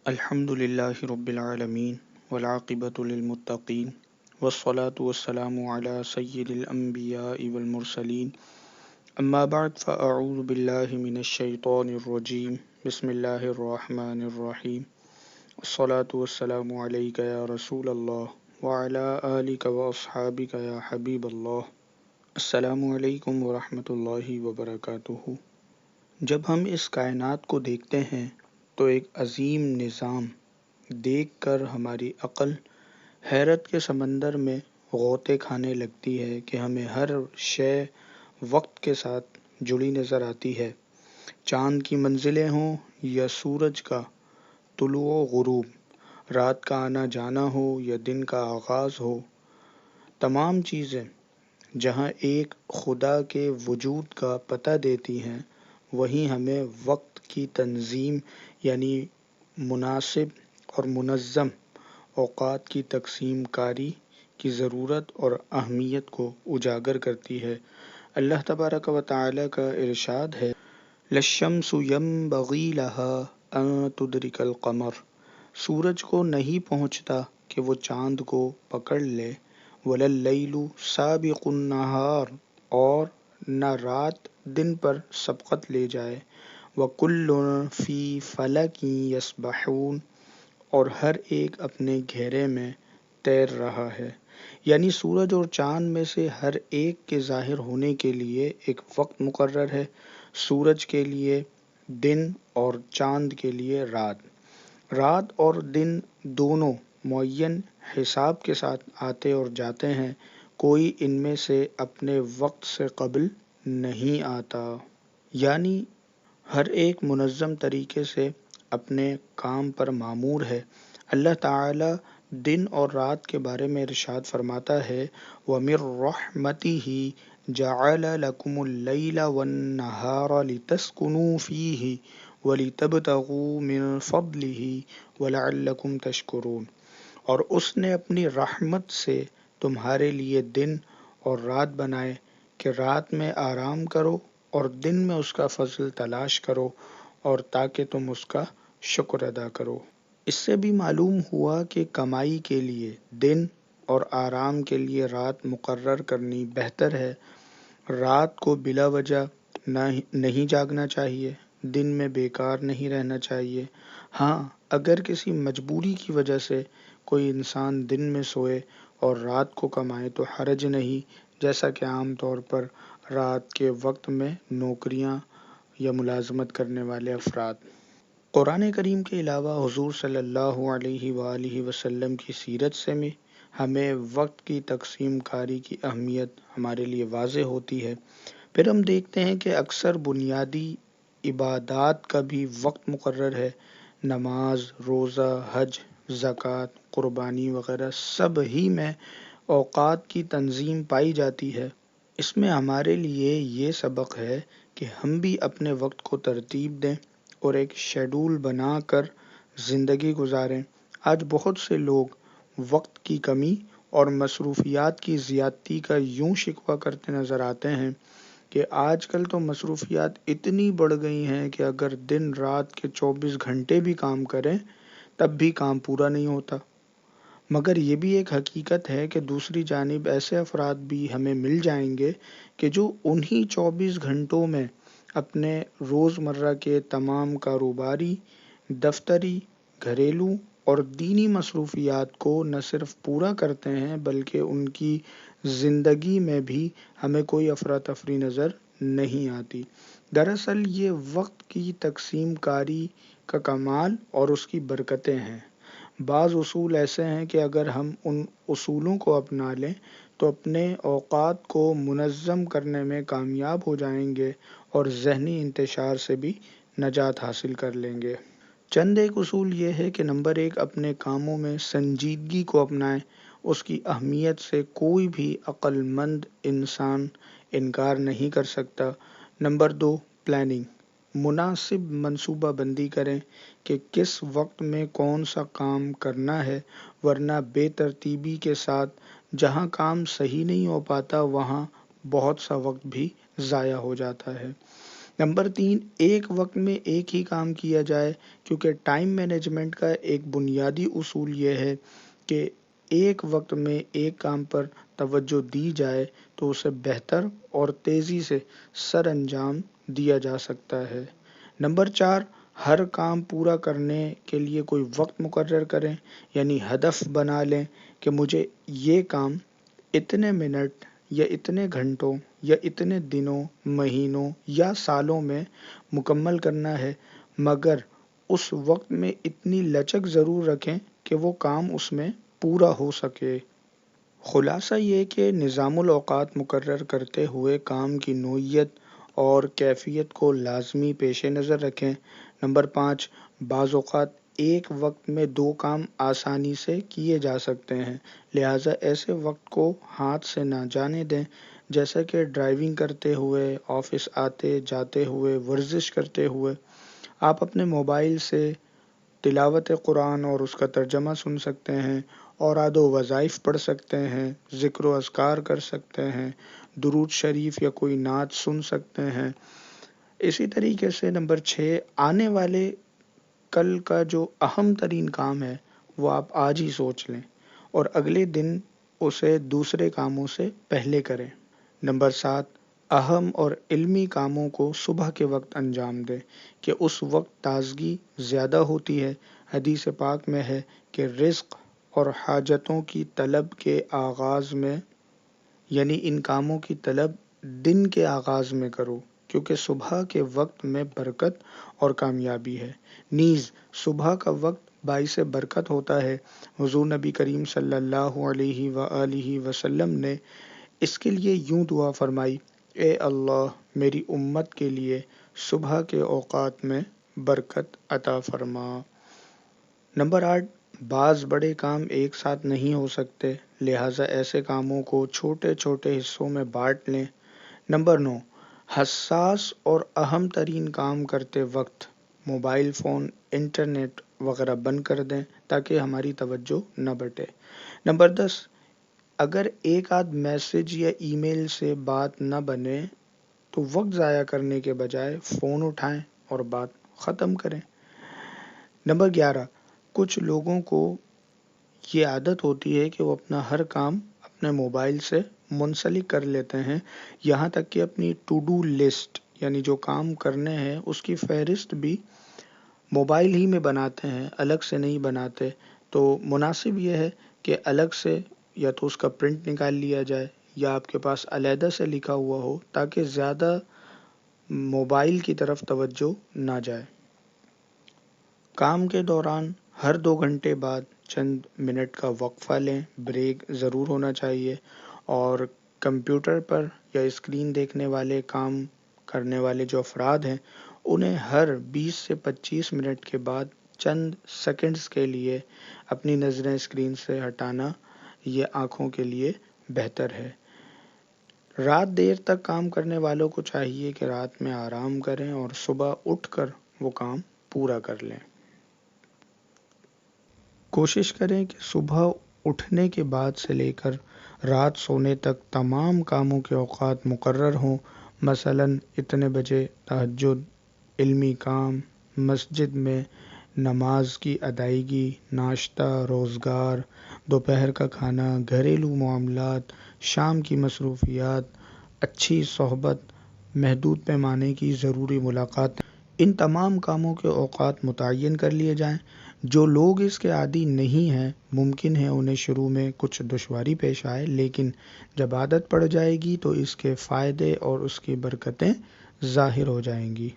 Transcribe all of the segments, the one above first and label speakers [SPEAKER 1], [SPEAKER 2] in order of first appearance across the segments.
[SPEAKER 1] الحمد للہ رب العالمین والعاقبۃ للمتقین والصلاة والسلام علی سید الانبیاء والمرسلین اما بعد فاعوذ باللہ من الشیطان الرجیم بسم اللہ الرحمن الرحیم والصلاة والسلام علیک یا رسول اللہ وعلی آلک واصحابک یا حبیب اللہ۔ السلام علیکم ورحمۃ اللہ وبرکاتہ۔ جب ہم اس کائنات کو دیکھتے ہیں تو ایک عظیم نظام دیکھ کر ہماری عقل حیرت کے سمندر میں غوطے کھانے لگتی ہے کہ ہمیں ہر شے وقت کے ساتھ جڑی نظر آتی ہے، چاند کی منزلیں ہوں یا سورج کا طلوع و غروب، رات کا آنا جانا ہو یا دن کا آغاز ہو، تمام چیزیں جہاں ایک خدا کے وجود کا پتہ دیتی ہیں، وہیں ہمیں وقت کی تنظیم یعنی مناسب اور منظم اوقات کی تقسیم کاری کی ضرورت اور اہمیت کو اجاگر کرتی ہے۔ اللہ تبارک و تعالی کا ارشاد ہے، لَلشَّمْسُ يَنبَغِي لَهَا أَن تُدْرِكَ الْقَمَرَ، سورج کو نہیں پہنچتا کہ وہ چاند کو پکڑ لے، وَلَا اللَّيْلُ سَابِقُ النَّهَارِ، اور نہ رات دن پر سبقت لے جائے، وَكُلٌّ فِي فَلَكٍ يَسْبَحُونَ، اور ہر ایک اپنے گھیرے میں تیر رہا ہے۔ یعنی سورج اور چاند میں سے ہر ایک کے ظاہر ہونے کے لیے ایک وقت مقرر ہے، سورج کے لیے دن اور چاند کے لیے رات۔ رات اور دن دونوں معین حساب کے ساتھ آتے اور جاتے ہیں، کوئی ان میں سے اپنے وقت سے قبل نہیں آتا، یعنی ہر ایک منظم طریقے سے اپنے کام پر مامور ہے۔ اللہ تعالی دن اور رات کے بارے میں ارشاد فرماتا ہے، وَمِن رَحْمَتِهِ جَعَلَ لَكُمُ اللَّيْلَ وَالنَّهَارَ لِتَسْكُنُوا فِيهِ وَلِتَبْتَغُوا مِن فَضْلِهِ وَلَعَلَّكُمْ تَشْكُرُونَ، اور اس نے اپنی رحمت سے تمہارے لیے دن اور رات بنائے کہ رات میں آرام کرو اور دن میں اس کا فضل تلاش کرو، اور تاکہ تم اس کا شکر ادا کرو۔ اس سے بھی معلوم ہوا کہ کمائی کے لیے دن اور آرام کے لیے رات مقرر کرنی بہتر ہے۔ رات کو بلا وجہ نہیں جاگنا چاہیے، دن میں بیکار نہیں رہنا چاہیے۔ ہاں، اگر کسی مجبوری کی وجہ سے کوئی انسان دن میں سوئے اور رات کو کمائے تو حرج نہیں، جیسا کہ عام طور پر رات کے وقت میں نوکریاں یا ملازمت کرنے والے افراد۔ قرآن کریم کے علاوہ حضور صلی اللہ علیہ وآلہ وسلم کی سیرت سے بھی ہمیں وقت کی تقسیم کاری کی اہمیت ہمارے لیے واضح ہوتی ہے۔ پھر ہم دیکھتے ہیں کہ اکثر بنیادی عبادات کا بھی وقت مقرر ہے، نماز، روزہ، حج، زکوٰۃ، قربانی وغیرہ سب ہی میں اوقات کی تنظیم پائی جاتی ہے۔ اس میں ہمارے لیے یہ سبق ہے کہ ہم بھی اپنے وقت کو ترتیب دیں اور ایک شیڈول بنا کر زندگی گزاریں۔ آج بہت سے لوگ وقت کی کمی اور مصروفیات کی زیادتی کا یوں شکوہ کرتے نظر آتے ہیں کہ آج کل تو مصروفیات اتنی بڑھ گئی ہیں کہ اگر دن رات کے 24 گھنٹے بھی کام کریں تب بھی کام پورا نہیں ہوتا۔ مگر یہ بھی ایک حقیقت ہے کہ دوسری جانب ایسے افراد بھی ہمیں مل جائیں گے کہ جو انہی 24 گھنٹوں میں اپنے روزمرہ کے تمام کاروباری، دفتری، گھریلو اور دینی مصروفیات کو نہ صرف پورا کرتے ہیں بلکہ ان کی زندگی میں بھی ہمیں کوئی افراتفری نظر نہیں آتی۔ دراصل یہ وقت کی تقسیم کاری کا کمال اور اس کی برکتیں ہیں۔ بعض اصول ایسے ہیں کہ اگر ہم ان اصولوں کو اپنا لیں تو اپنے اوقات کو منظم کرنے میں کامیاب ہو جائیں گے اور ذہنی انتشار سے بھی نجات حاصل کر لیں گے۔ چند ایک اصول یہ ہے کہ نمبر 1، اپنے کاموں میں سنجیدگی کو اپنائیں، اس کی اہمیت سے کوئی بھی عقل مند انسان انکار نہیں کر سکتا۔ نمبر 2، پلاننگ، مناسب منصوبہ بندی کریں کہ کس وقت میں کون سا کام کرنا ہے، ورنہ بے ترتیبی کے ساتھ جہاں کام صحیح نہیں ہو پاتا وہاں بہت سا وقت بھی ضائع ہو جاتا ہے۔ نمبر 3، ایک وقت میں ایک ہی کام کیا جائے، کیونکہ ٹائم مینجمنٹ کا ایک بنیادی اصول یہ ہے کہ ایک وقت میں ایک کام پر توجہ دی جائے تو اسے بہتر اور تیزی سے سر انجام دیا جا سکتا ہے۔ نمبر 4، ہر کام پورا کرنے کے لیے کوئی وقت مقرر کریں، یعنی ہدف بنا لیں کہ مجھے یہ کام اتنے منٹ یا اتنے گھنٹوں یا اتنے دنوں، مہینوں یا سالوں میں مکمل کرنا ہے، مگر اس وقت میں اتنی لچک ضرور رکھیں کہ وہ کام اس میں پورا ہو سکے۔ خلاصہ یہ کہ نظام الاوقات مقرر کرتے ہوئے کام کی نوعیت اور کیفیت کو لازمی پیش نظر رکھیں۔ نمبر 5، بعض اوقات ایک وقت میں 2 کام آسانی سے کیے جا سکتے ہیں، لہٰذا ایسے وقت کو ہاتھ سے نہ جانے دیں، جیسا کہ ڈرائیونگ کرتے ہوئے، آفس آتے جاتے ہوئے، ورزش کرتے ہوئے۔ آپ اپنے موبائل سے تلاوت قرآن اور اس کا ترجمہ سن سکتے ہیں، اوراد و وظائف پڑھ سکتے ہیں، ذکر و اذکار کر سکتے ہیں، درود شریف یا کوئی نعت سن سکتے ہیں۔ اسی طریقے سے نمبر 6، آنے والے کل کا جو اہم ترین کام ہے وہ آپ آج ہی سوچ لیں اور اگلے دن اسے دوسرے کاموں سے پہلے کریں۔ نمبر 7، اہم اور علمی کاموں کو صبح کے وقت انجام دیں کہ اس وقت تازگی زیادہ ہوتی ہے۔ حدیث پاک میں ہے کہ رزق اور حاجتوں کی طلب کے آغاز میں، یعنی ان کاموں کی طلب دن کے آغاز میں کرو، کیونکہ صبح کے وقت میں برکت اور کامیابی ہے۔ نیز صبح کا وقت باعث برکت ہوتا ہے۔ حضور نبی کریم صلی اللہ علیہ وآلہ وسلم نے اس کے لیے یوں دعا فرمائی: اے اللہ، میری امت کے لیے صبح کے اوقات میں برکت عطا فرما۔ نمبر 8، بعض بڑے کام ایک ساتھ نہیں ہو سکتے، لہٰذا ایسے کاموں کو چھوٹے چھوٹے حصوں میں بانٹ لیں۔ نمبر 9، حساس اور اہم ترین کام کرتے وقت موبائل فون، انٹرنیٹ وغیرہ بند کر دیں تاکہ ہماری توجہ نہ بٹے۔ نمبر 10، اگر ایک آدھ میسج یا ای میل سے بات نہ بنے تو وقت ضائع کرنے کے بجائے فون اٹھائیں اور بات ختم کریں۔ نمبر 11، کچھ لوگوں کو یہ عادت ہوتی ہے کہ وہ اپنا ہر کام اپنے موبائل سے منسلک کر لیتے ہیں، یہاں تک کہ اپنی ٹو ڈو لسٹ، یعنی جو کام کرنے ہیں اس کی فہرست بھی موبائل ہی میں بناتے ہیں، الگ سے نہیں بناتے۔ تو مناسب یہ ہے کہ الگ سے یا تو اس کا پرنٹ نکال لیا جائے یا آپ کے پاس علیحدہ سے لکھا ہوا ہو، تاکہ زیادہ موبائل کی طرف توجہ نہ جائے۔ کام کے دوران ہر 2 گھنٹے بعد چند منٹ کا وقفہ لیں، بریک ضرور ہونا چاہیے، اور کمپیوٹر پر یا اسکرین دیکھنے والے کام کرنے والے جو افراد ہیں انہیں ہر 20 سے 25 منٹ کے بعد چند سیکنڈز کے لیے اپنی نظریں اسکرین سے ہٹانا یہ آنکھوں کے لیے بہتر ہے۔ رات دیر تک کام کرنے والوں کو چاہیے کہ رات میں آرام کریں اور صبح اٹھ کر وہ کام پورا کر لیں۔ کوشش کریں کہ صبح اٹھنے کے بعد سے لے کر رات سونے تک تمام کاموں کے اوقات مقرر ہوں، مثلاً اتنے بجے تہجد، علمی کام، مسجد میں نماز کی ادائیگی، ناشتہ، روزگار، دوپہر کا کھانا، گھریلو معاملات، شام کی مصروفیات، اچھی صحبت، محدود پیمانے کی ضروری ملاقات۔ ان تمام کاموں کے اوقات متعین کر لیے جائیں۔ جو لوگ اس کے عادی نہیں ہیں، ممکن ہے انہیں شروع میں کچھ دشواری پیش آئے، لیکن جب عادت پڑ جائے گی تو اس کے فائدے اور اس کی برکتیں ظاہر ہو جائیں گی۔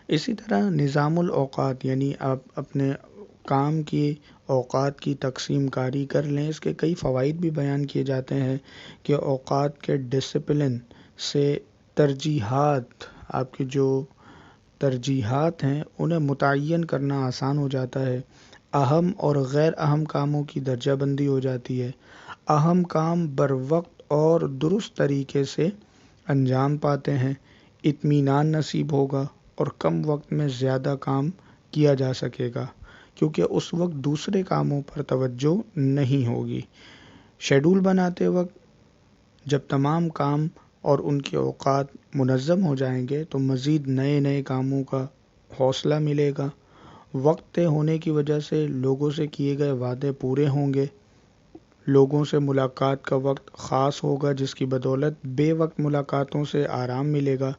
[SPEAKER 1] اسی طرح نظام الاوقات، یعنی آپ اپنے کام کی اوقات کی تقسیم کاری کر لیں۔ اس کے کئی فوائد بھی بیان کیے جاتے ہیں کہ اوقات کے ڈسپلن سے ترجیحات، آپ کی جو ترجیحات ہیں انہیں متعین کرنا آسان ہو جاتا ہے۔ اہم اور غیر اہم کاموں کی درجہ بندی ہو جاتی ہے۔ اہم کام بروقت اور درست طریقے سے انجام پاتے ہیں، اطمینان نصیب ہوگا اور کم وقت میں زیادہ کام کیا جا سکے گا، کیونکہ اس وقت دوسرے کاموں پر توجہ نہیں ہوگی۔ شیڈول بناتے وقت جب تمام کام اور ان کے اوقات منظم ہو جائیں گے تو مزید نئے نئے کاموں کا حوصلہ ملے گا۔ وقت طے ہونے کی وجہ سے لوگوں سے کیے گئے وعدے پورے ہوں گے۔ لوگوں سے ملاقات کا وقت خاص ہوگا جس کی بدولت بے وقت ملاقاتوں سے آرام ملے گا۔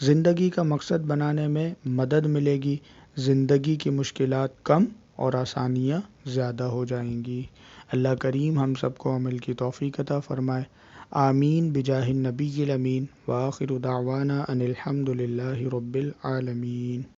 [SPEAKER 1] زندگی کا مقصد بنانے میں مدد ملے گی۔ زندگی کی مشکلات کم اور آسانیاں زیادہ ہو جائیں گی۔ اللہ کریم ہم سب کو عمل کی توفیق عطا فرمائے۔ آمین بجاہ النبی الامین۔ وآخر دعوانا ان الحمد للہ رب العالمین۔